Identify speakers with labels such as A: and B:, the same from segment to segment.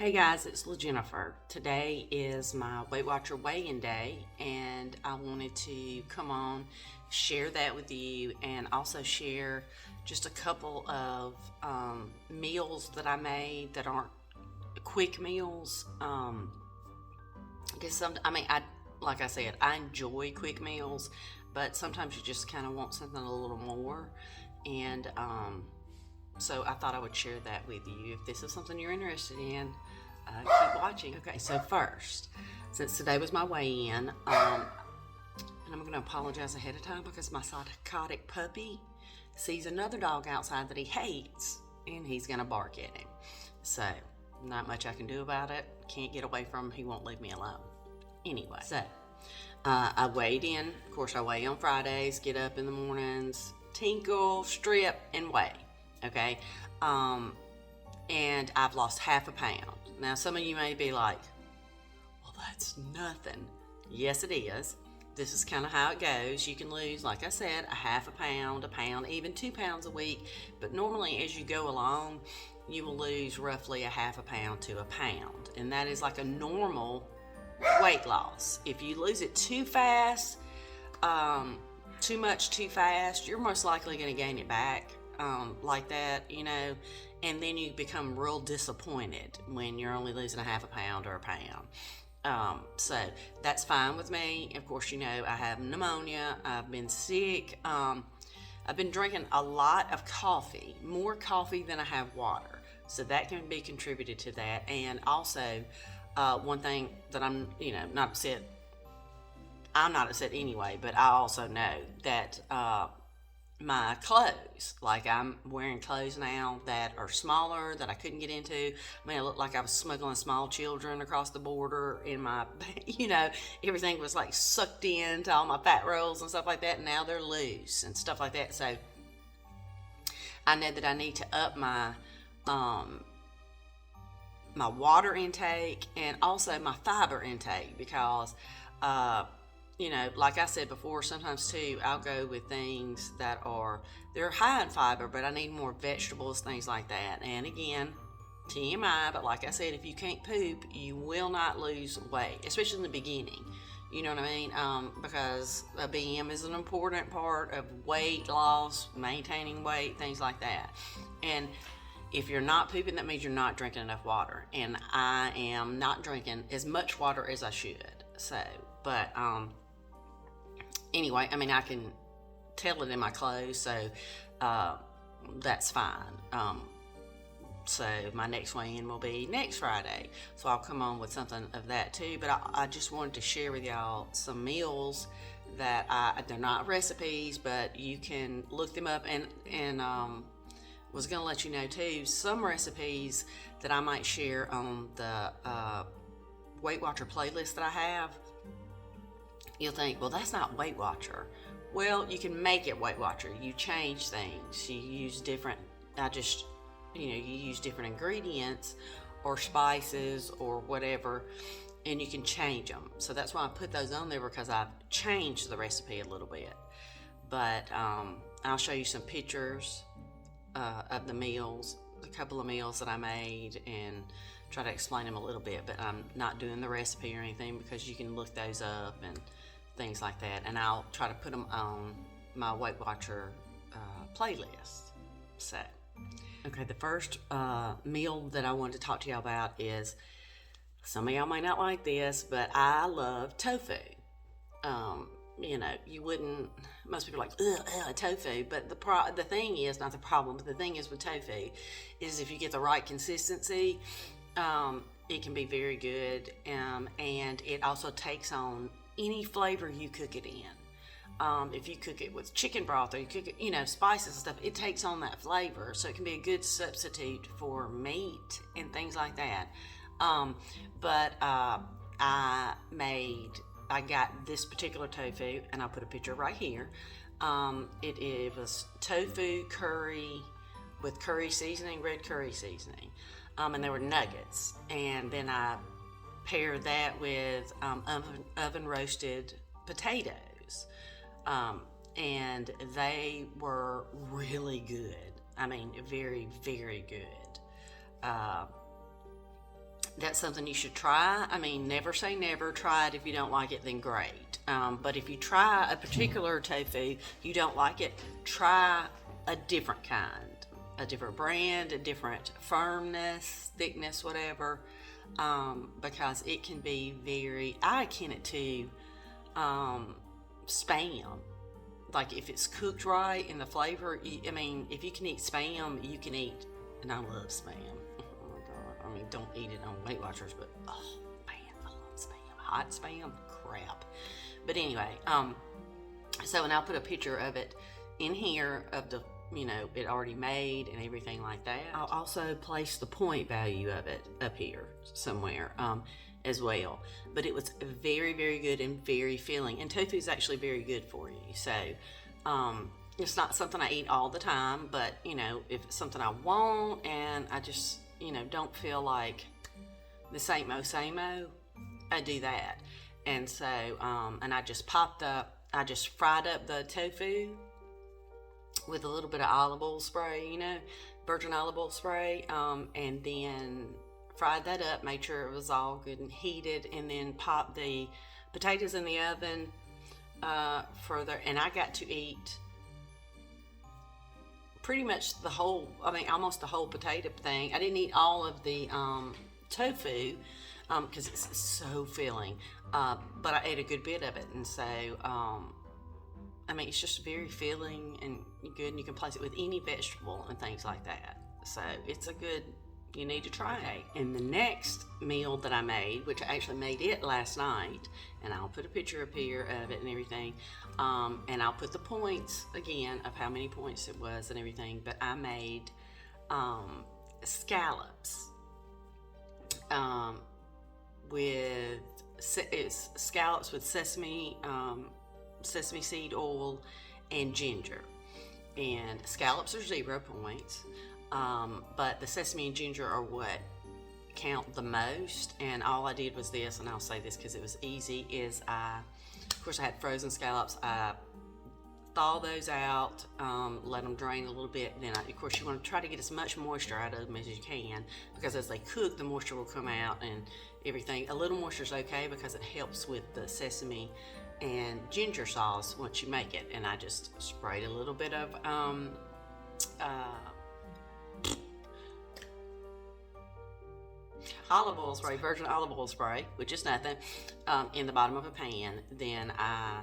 A: Hey guys, it's LaJennifer. Today is my Weight Watcher weigh-in day, and I wanted to come on, share that with you, and also share just a couple of meals that I made that aren't quick meals. Because like I said, I enjoy quick meals, but sometimes you just kind of want something a little more, and so I thought I would share that with you. If this is something you're interested in, keep watching. Okay, so first, since today was my weigh-in, and I'm going to apologize ahead of time because my psychotic puppy sees another dog outside that he hates, and he's going to bark at him. So, not much I can do about it. Can't get away from him. He won't leave me alone. Anyway, so I weighed in. Of course, I weigh on Fridays, get up in the mornings, tinkle, strip, and weigh. Okay, and I've lost half a pound. Now, some of you may be like, well, that's nothing. Yes, it is. This is kind of how it goes. You can lose, like I said, a half a pound, even 2 pounds a week. But normally, as you go along, you will lose roughly a half a pound to a pound. And that is like a normal weight loss. If you lose it too fast, too much too fast, you're most likely going to gain it back. Like that, and then you become real disappointed when you're only losing a half a pound or a pound. So that's fine with me. Of course, I have pneumonia. I've been sick. I've been drinking a lot of coffee, more coffee than I have water. So that can be contributed to that. And also, one thing that I'm not upset. I'm not upset anyway, but I also know that my clothes, like I'm wearing clothes now that are smaller that I couldn't get into. I mean, I looked like I was smuggling small children across the border in my, everything was like sucked into all my fat rolls and stuff like that. And now they're loose and stuff like that. So I know that I need to up my my water intake and also my fiber intake because like I said before, sometimes too, I'll go with things that they're high in fiber, but I need more vegetables, things like that. And again, TMI, but like I said, if you can't poop, you will not lose weight, especially in the beginning. You know what I mean? Because a BM is an important part of weight loss, maintaining weight, things like that. And if you're not pooping, that means you're not drinking enough water. And I am not drinking as much water as I should. So, but, anyway, I mean, I can tell it in my clothes, so that's fine. So my next weigh-in will be next Friday, so I'll come on with something of that too. But I just wanted to share with y'all some meals that they're not recipes, but you can look them up. And was going to let you know too, some recipes that I might share on the Weight Watcher playlist that I have. You'll think, well, that's not Weight Watcher. Well, you can make it Weight Watcher. You change things. You use different, you use different ingredients or spices or whatever, and you can change them. So that's why I put those on there, because I've changed the recipe a little bit. But I'll show you some pictures of the meals, a couple of meals that I made, and try to explain them a little bit. But I'm not doing the recipe or anything because you can look those up and things like that, and I'll try to put them on my Weight Watcher playlist. So, okay, the first meal that I wanted to talk to y'all about is, some of y'all might not like this, but I love tofu. You wouldn't, most people are like, ugh, tofu, but the thing is, not the problem, but the thing is with tofu, is if you get the right consistency, it can be very good, and it also takes on any flavor you cook it in. If you cook it with chicken broth, or you cook it, spices and stuff, it takes on that flavor. So it can be a good substitute for meat and things like that. But I got this particular tofu, and I'll put a picture right here. It was tofu curry with curry seasoning, red curry seasoning. And they were nuggets. And then I paired that with oven roasted potatoes, and they were really good. I mean, very, very good. that's something you should try. I mean, never say never. Try it. If you don't like it, then great. But if you try a particular tofu, you don't like it, try a different kind, a different brand, a different firmness, thickness, whatever, because it can be very, I akin it to Spam. Like if it's cooked right and the flavor, I mean, if you can eat Spam, you can eat, and I love Spam. Oh my God. I mean, don't eat it on Weight Watchers, but oh man, I love Spam. Hot Spam, crap. But anyway, so, and I'll put a picture of it in here of the, it already made and everything like that. I'll also place the point value of it up here somewhere as well. But it was very, very good and very filling. And tofu is actually very good for you. So it's not something I eat all the time, but, if it's something I want and I just, don't feel like the same-o, I do that. And so, and I just fried up the tofu with a little bit of olive oil spray, virgin olive oil spray, and then fried that up, made sure it was all good and heated, and then popped the potatoes in the oven further, and I got to eat pretty much almost the whole potato thing. I didn't eat all of the tofu because it's so filling, but I ate a good bit of it, and so it's just very filling and good, and you can place it with any vegetable and things like that. So it's you need to try it. And the next meal that I made, which I actually made it last night, and I'll put a picture up here of it and everything, and I'll put the points again of how many points it was and everything, but I made scallops it's scallops with sesame seed oil and ginger. And scallops are 0 points, but the sesame and ginger are what count the most. And all I did was this, and I'll say this because it was easy, is of course I had frozen scallops. I thaw those out, let them drain a little bit, and then of course you want to try to get as much moisture out of them as you can, because as they cook the moisture will come out and everything. A little moisture is okay because it helps with the sesame and ginger sauce once you make it. And I just sprayed a little bit of olive oil spray, virgin olive oil spray, which is nothing, in the bottom of a pan. Then I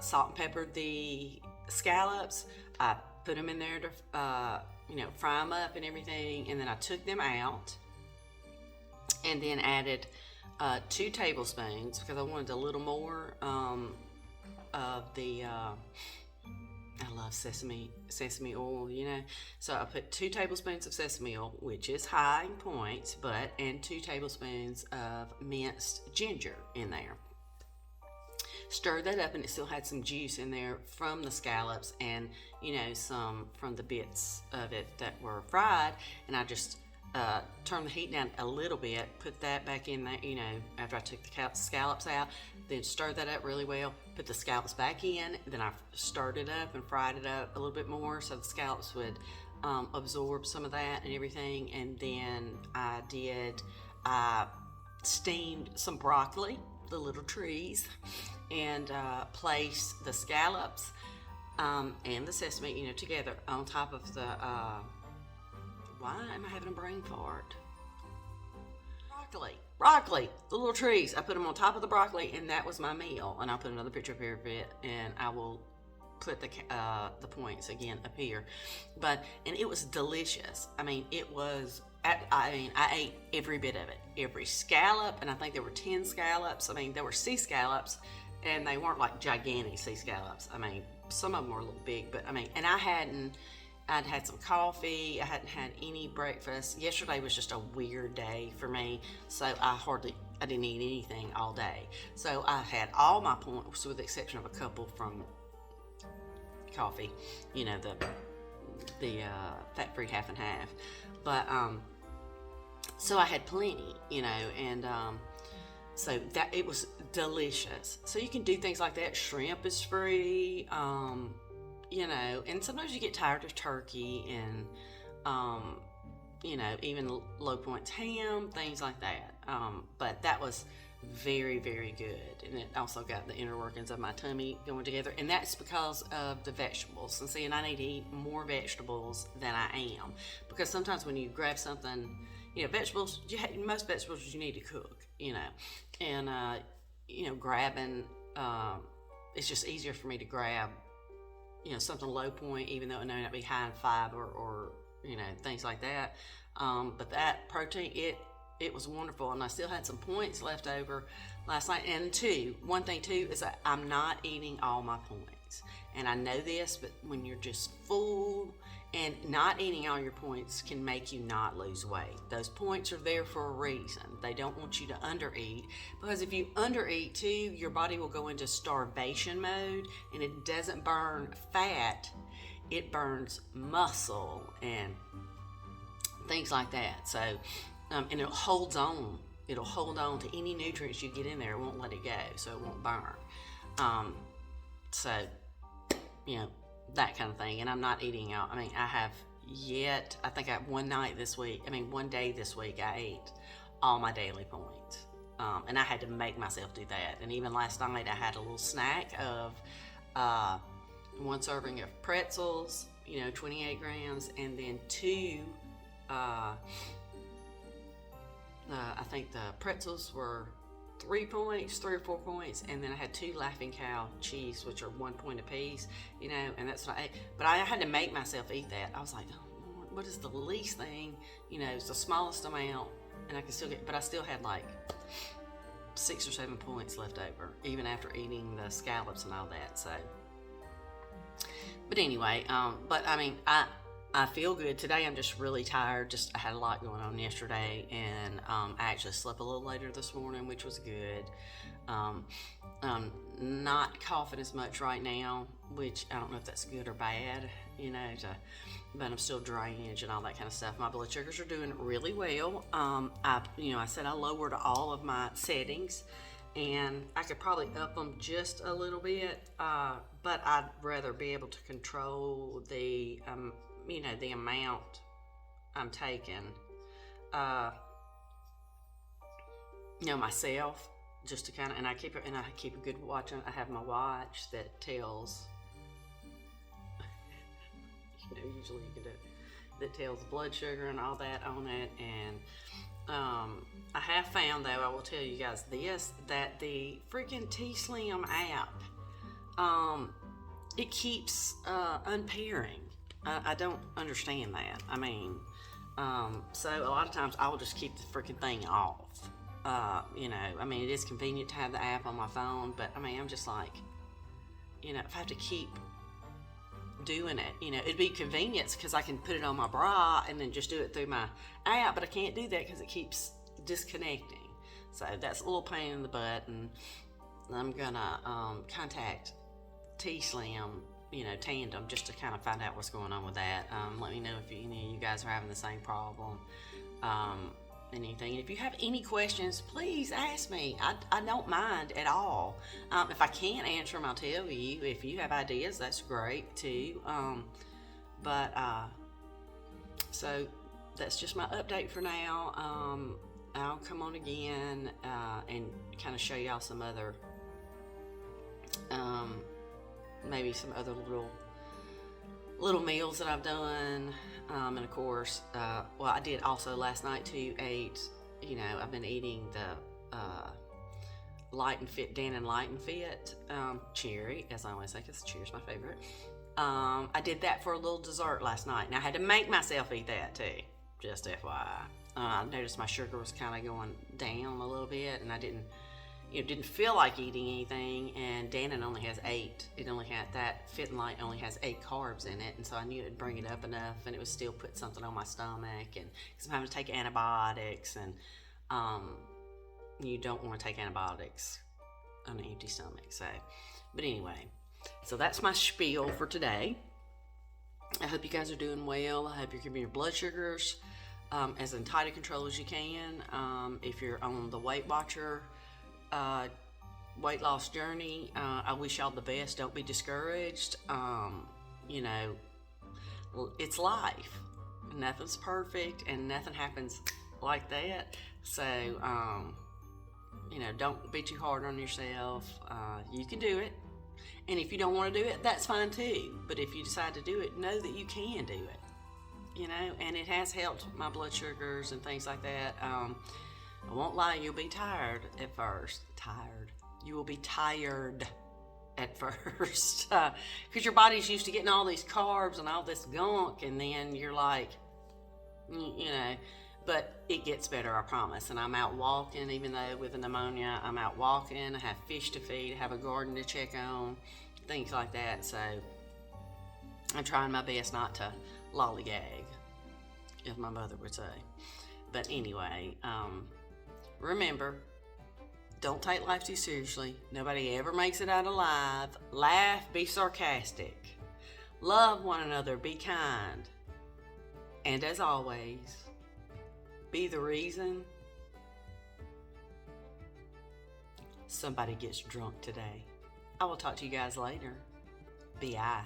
A: salt and peppered the scallops. I put them in there to fry them up and everything, and then I took them out and then added 2 tablespoons, because I wanted a little more of the I love sesame oil, So I put 2 tablespoons of sesame oil, which is high in points, and 2 tablespoons of minced ginger in there. Stir that up, and it still had some juice in there from the scallops and, some from the bits of it that were fried. And I just turn the heat down a little bit, put that back in there, after I took the scallops out, then stir that up really well, put the scallops back in, then I stirred it up and fried it up a little bit more so the scallops would absorb some of that and everything. And then I steamed some broccoli, the little trees, and placed the scallops and the sesame, together on top of the why am I having a brain fart? Broccoli, the little trees. I put them on top of the broccoli, and that was my meal. And I'll put another picture up here of it, and I will put the points again up here. And it was delicious. It was. I ate every bit of it, every scallop, and I think there were 10 scallops. There were sea scallops, and they weren't like gigantic sea scallops. Some of them were a little big, but and I'd had some coffee. I hadn't had any breakfast. Yesterday was just a weird day for me, so I didn't eat anything all day. So I had all my points, with the exception of a couple from coffee, the fat-free half and half. But so I had plenty, and so that it was delicious. So you can do things like that. Shrimp is free. And sometimes you get tired of turkey, and even low points ham, things like that. But that was very, very good. And it also got the inner workings of my tummy going together. And that's because of the vegetables. And see, and I need to eat more vegetables than I am. Because sometimes when you grab something, vegetables, most vegetables you need to cook, And, grabbing, it's just easier for me to grab, something low point, even though it may not be high in fiber or things like that. But that protein, it was wonderful, and I still had some points left over last night. And one thing too is that I'm not eating all my points, and I know this, but when you're just full and not eating all your points can make you not lose weight. Those points are there for a reason. They don't want you to undereat, because if you undereat too, your body will go into starvation mode, and it doesn't burn fat, it burns muscle and things like that. So, and it holds on. It'll hold on to any nutrients you get in there. It won't let it go, so it won't burn. So, that kind of thing. And I'm not eating out. I think one day this week, I ate all my daily points. And I had to make myself do that. And even last night, I had a little snack of one serving of pretzels, 28 grams, and then two. I think the pretzels were 3 or 4 points, and then I had 2 Laughing Cow cheese, which are 1 point apiece, and that's what I ate. But I had to make myself eat that. I was like, oh, Lord, what is the least thing? It's the smallest amount, and I can still but I still had like 6 or 7 points left over, even after eating the scallops and all that. So, but anyway, I feel good. Today I'm just really tired. I had a lot going on yesterday, and I actually slept a little later this morning, which was good. Not coughing as much right now, which I don't know if that's good or bad, but I'm still drainage and all that kind of stuff. My blood sugars are doing really well. I said I lowered all of my settings, and I could probably up them just a little bit, but I'd rather be able to control the the amount I'm taking, myself, just to kind of, and I keep a good watch on. I have my watch that tells, usually you can do it, that tells blood sugar and all that on it. And I have found, though, I will tell you guys this, that the freaking T-Slim app, it keeps unpairing. I don't understand that. So a lot of times I will just keep the freaking thing off. It is convenient to have the app on my phone, but I'm just like, if I have to keep doing it, it'd be convenience because I can put it on my bra and then just do it through my app, but I can't do that because it keeps disconnecting. So that's a little pain in the butt, and I'm gonna contact T-Slim, Tandem, just to kind of find out what's going on with that. Let me know if any of you guys are having the same problem. Anything. If you have any questions, please ask me. I don't mind at all. If I can't answer them, I'll tell you. If you have ideas, that's great too. So that's just my update for now. I'll come on again and kind of show y'all some other maybe some other little meals that I've done, and of course, I did also last night too. I've been eating the Light and Fit, Dannon Light and Fit cherry, as I always say, because cherry's my favorite. I did that for a little dessert last night, and I had to make myself eat that too. Just FYI, I noticed my sugar was kind of going down a little bit, and I didn't feel like eating anything, and Dannon only has 8. That Fit and Light only has 8 carbs in it, and so I knew it'd bring it up enough, and it would still put something on my stomach, and because I'm having to take antibiotics, and you don't want to take antibiotics on an empty stomach. So, but anyway, so that's my spiel for today. I hope you guys are doing well. I hope you're keeping your blood sugars as in tight control as you can. If you're on the Weight Watcher weight loss journey, I wish y'all the best. Don't be discouraged. It's life. Nothing's perfect, and nothing happens like that. So, don't be too hard on yourself. You can do it. And if you don't want to do it, that's fine too. But if you decide to do it, know that you can do it. And it has helped my blood sugars and things like that. I won't lie, you'll be tired at first. Tired. You will be tired at first because your body's used to getting all these carbs and all this gunk, and then you're like, but it gets better, I promise. And I'm out walking, even though with the pneumonia, I'm out walking. I have fish to feed, I have a garden to check on, things like that. So I'm trying my best not to lollygag, as my mother would say. But anyway, remember, don't take life too seriously. Nobody ever makes it out alive. Laugh, be sarcastic. Love one another, be kind. And as always, be the reason somebody gets drunk today. I will talk to you guys later. Bi.